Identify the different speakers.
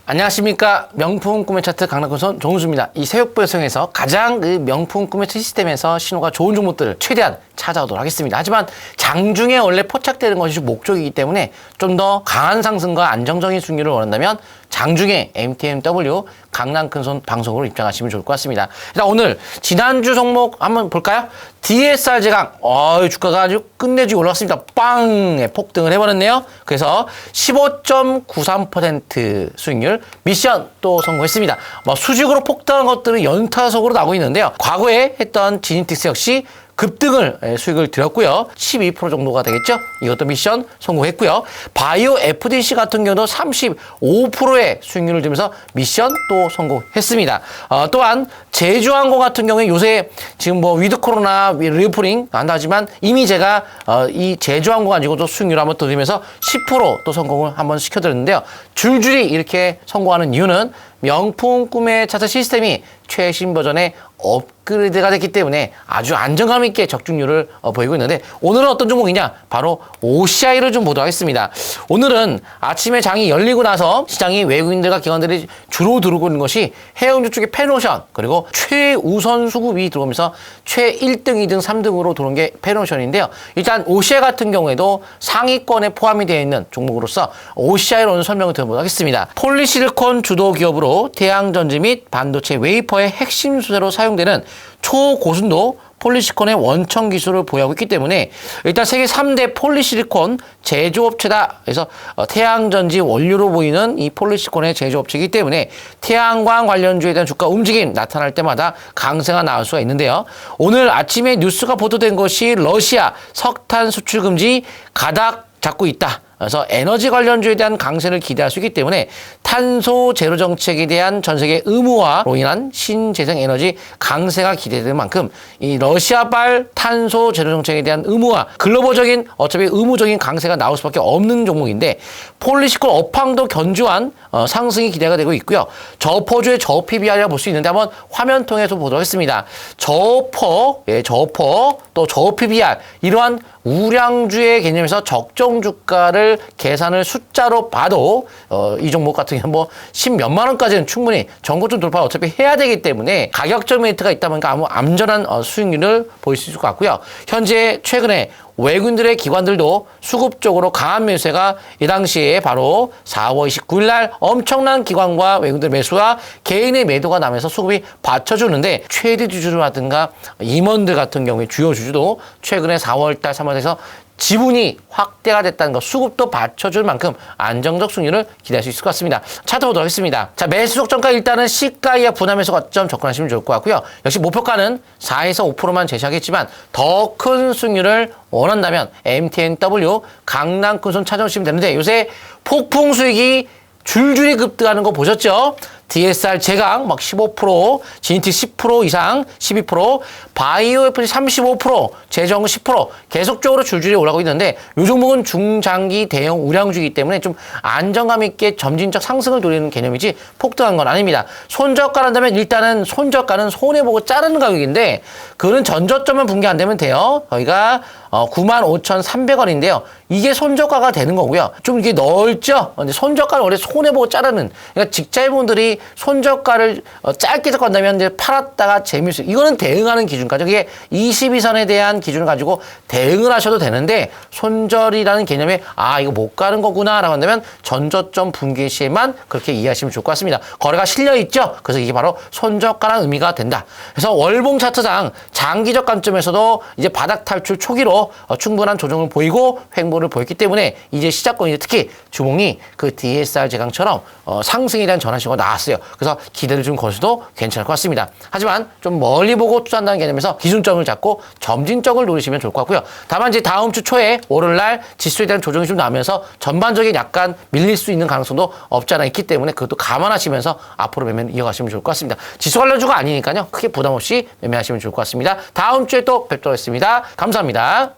Speaker 1: 안녕하십니까. 명품 꿈의 차트 강남군손 정우수입니다. 이 새벽부 여성에서 가장 명품 꿈의 시스템에서 신호가 좋은 종목들을 최대한 찾아오도록 하겠습니다. 하지만 장중에 원래 포착되는 것이 목적이기 때문에 좀 더 강한 상승과 안정적인 수익률을 원한다면 장중에 MTMW 강남큰손 방송으로 입장하시면 좋을 것 같습니다. 일단 오늘 지난주 종목 한번 볼까요? DSR 제강 주가가 아주 끝내주고 올라왔습니다. 빵! 폭등을 해버렸네요. 그래서 15.93% 수익률 미션 또 성공했습니다. 수직으로 폭등한 것들은 연타석으로 나오고 있는데요. 과거에 했던 지니틱스 역시 급등을 수익을 드렸고요. 12% 정도가 되겠죠. 이것도 미션 성공했고요. 바이오 FDC 같은 경우도 35%의 수익률을 들면서 미션 또 성공했습니다. 또한 제주항공 같은 경우에 요새 지금 위드 코로나 리오프닝 한다 하지만 이미 제가 이 제주항공 가지고도 수익률을 한번 더 들면서 10% 또 성공을 한번 시켜드렸는데요. 줄줄이 이렇게 성공하는 이유는 명품 꿈의 차트 시스템이 최신 버전의 업그레이드가 됐기 때문에 아주 안정감 있게 적중률을 보이고 있는데 오늘은 어떤 종목이냐? 바로 OCI를 좀 보도록 하겠습니다. 오늘은 아침에 장이 열리고 나서 시장이 외국인들과 기관들이 주로 들어오고 있는 것이 해운주 쪽의 페노션 그리고 최우선 수급이 들어오면서 최 1등, 2등, 3등으로 들어온 게 페노션인데요. 일단 OCI 같은 경우에도 상위권에 포함이 되어 있는 종목으로서 OCI로 오늘 설명을 드려보도록 하겠습니다. 폴리실리콘 주도 기업으로 태양전지 및 반도체 웨이퍼의 핵심 소재로 사용되는 초고순도 폴리시콘의 원천 기술을 보유하고 있기 때문에 일단 세계 3대 폴리실리콘 제조업체다. 그래서 태양전지 원료로 보이는 이 폴리시콘의 제조업체이기 때문에 태양광 관련주에 대한 주가 움직임 나타날 때마다 강세가 나올 수가 있는데요. 오늘 아침에 뉴스가 보도된 것이 러시아 석탄 수출 금지 가닥 잡고 있다. 그래서 에너지 관련주에 대한 강세를 기대할 수 있기 때문에 탄소 제로 정책에 대한 전 세계 의무화로 인한 신재생 에너지 강세가 기대되는 만큼 이 러시아발 탄소 제로 정책에 대한 의무화, 글로벌적인 어차피 의무적인 강세가 나올 수밖에 없는 종목인데 폴리시콘 업황도 견조한 상승이 기대가 되고 있고요. 저퍼주의 저어 PBR이라 볼 수 있는데 한번 화면 통해서 보도록 하겠습니다. 저퍼 또 저어 PBR 이러한 우량주의 개념에서 적정 주가를 계산을 숫자로 봐도 이 종목 같은 경우는 10몇만 원까지는 충분히 전고점 돌파 어차피 해야 되기 때문에 가격적 메리트가 있다 보니까 아무 안전한 수익률을 보일 수 있을 것 같고요. 현재 최근에 외국인들의 기관들도 수급적으로 강한 매수세가 이 당시에 바로 4월 29일 날 엄청난 기관과 외국인들 매수와 개인의 매도가 나면서 수급이 받쳐주는데 최대 주주라든가 임원들 같은 경우에 주요 주주도 최근에 4월 달, 3월 달에서 지분이 확대가 됐다는 것, 수급도 받쳐줄 만큼 안정적 수익률을 기대할 수 있을 것 같습니다. 차트 보도록 하겠습니다. 자, 매수 적정가 일단은 시가 이하 분할 매수 거점 접근하시면 좋을 것 같고요. 역시 목표가는 4에서 5%만 제시하겠지만 더 큰 수익률을 원한다면 MTMW 강남큰손 찾아오시면 되는데 요새 폭풍 수익이 줄줄이 급등하는 거 보셨죠? DSR 제강 15%, 지니티 10% 이상 12%, 바이오 FD 35%, 제정 10% 계속적으로 줄줄이 올라가고 있는데 이 종목은 중장기 대형 우량주이기 때문에 좀 안정감 있게 점진적 상승을 노리는 개념이지 폭등한 건 아닙니다. 손저가한다면 일단은 손저가는 손해보고 자르는 가격인데 그거는 전저점만 붕괴 안 되면 돼요. 저희가 95,300원인데요. 이게 손저가가 되는 거고요. 좀 이게 넓죠? 근데 손저가는 원래 손해보고 자르는 그러니까 직자분들이 손저가를 짧게 잡고한다면 이제 팔았다가 재미있어. 이거는 대응하는 기준까지. 이게 22선에 대한 기준을 가지고 대응을 하셔도 되는데 손절이라는 개념에 이거 못 가는 거구나 라고 한다면 전저점 붕괴 시에만 그렇게 이해하시면 좋을 것 같습니다. 거래가 실려 있죠. 그래서 이게 바로 손저가라는 의미가 된다. 그래서 월봉 차트상 장기적 관점에서도 이제 바닥 탈출 초기로 충분한 조정을 보이고 횡보를 보였기 때문에 이제 시작권이 특히 주봉이 그 DSR 제강처럼 상승에 대한 전환시가 나왔어요. 그래서 기대를 좀 거셔도 괜찮을 것 같습니다. 하지만 좀 멀리 보고 투자한다는 개념에서 기준점을 잡고 점진적을 노리시면 좋을 것 같고요. 다만 이제 다음 주 초에 월요일날 지수에 대한 조정이 좀 나면서 전반적인 약간 밀릴 수 있는 가능성도 없지 않아 있기 때문에 그것도 감안하시면서 앞으로 매매를 이어가시면 좋을 것 같습니다. 지수 관련주가 아니니까요. 크게 부담 없이 매매하시면 좋을 것 같습니다. 다음 주에 또 뵙도록 하겠습니다. 감사합니다.